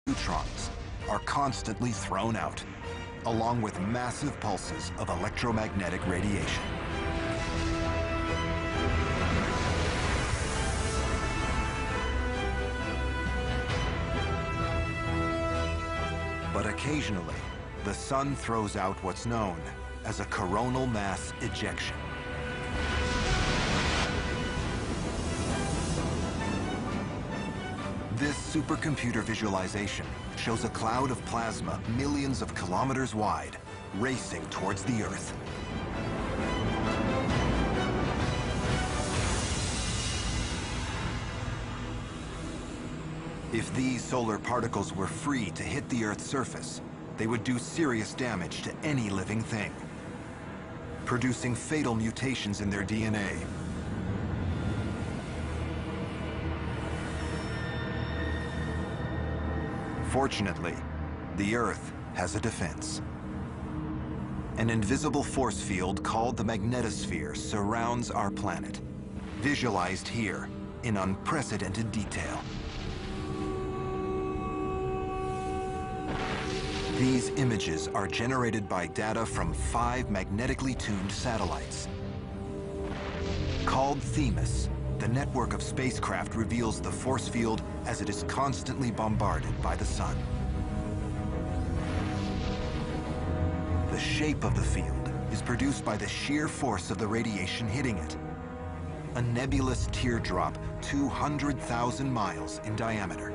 neutrons are constantly thrown out, along with massive pulses of electromagnetic radiation. But occasionally, the sun throws out what's known as a coronal mass ejection. This supercomputer visualization shows a cloud of plasma millions of kilometers wide, racing towards the Earth. If these solar particles were free to hit the Earth's surface, they would do serious damage to any living thing, producing fatal mutations in their DNA. Fortunately, the Earth has a defense. An invisible force field called the magnetosphere surrounds our planet, visualized here in unprecedented detail. These images are generated by data from 5 magnetically tuned satellites. Called Themis, the network of spacecraft reveals the force field as it is constantly bombarded by the sun. The shape of the field is produced by the sheer force of the radiation hitting it. A nebulous teardrop 200,000 miles in diameter.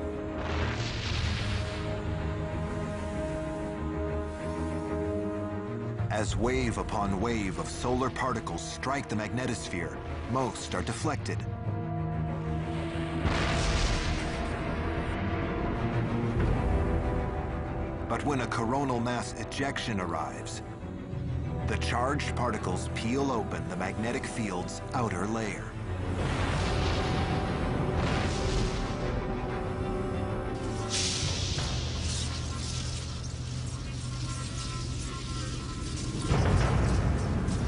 As wave upon wave of solar particles strike the magnetosphere, most are deflected. But when a coronal mass ejection arrives, the charged particles peel open the magnetic field's outer layer.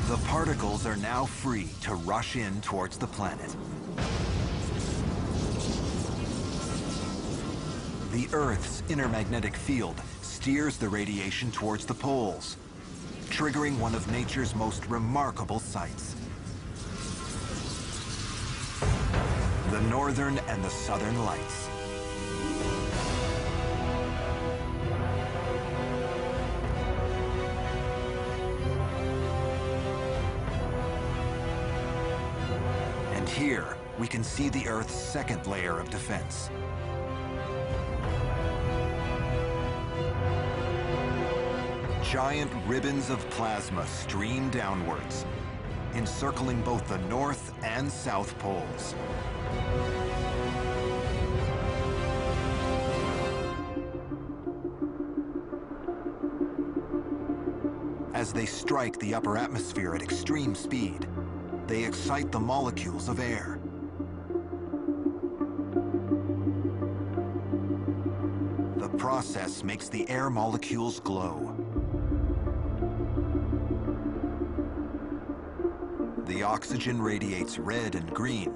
The particles are now free to rush in towards the planet. The Earth's inner magnetic field steers the radiation towards the poles, triggering one of nature's most remarkable sights. The northern and the southern lights. And here, we can see the Earth's second layer of defense. Giant ribbons of plasma stream downwards, encircling both the north and south poles. As they strike the upper atmosphere at extreme speed, they excite the molecules of air. The process makes the air molecules glow. The oxygen radiates red and green,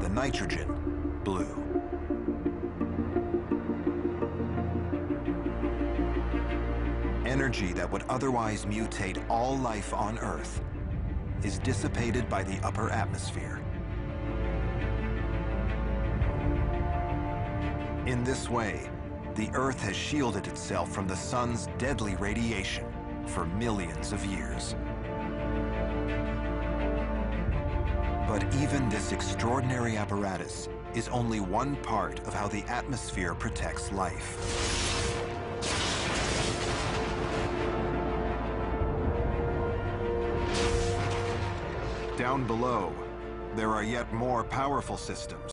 the nitrogen blue. Energy that would otherwise mutate all life on Earth is dissipated by the upper atmosphere. In this way, the Earth has shielded itself from the sun's deadly radiation for millions of years. But even this extraordinary apparatus is only one part of how the atmosphere protects life. Down below, there are yet more powerful systems.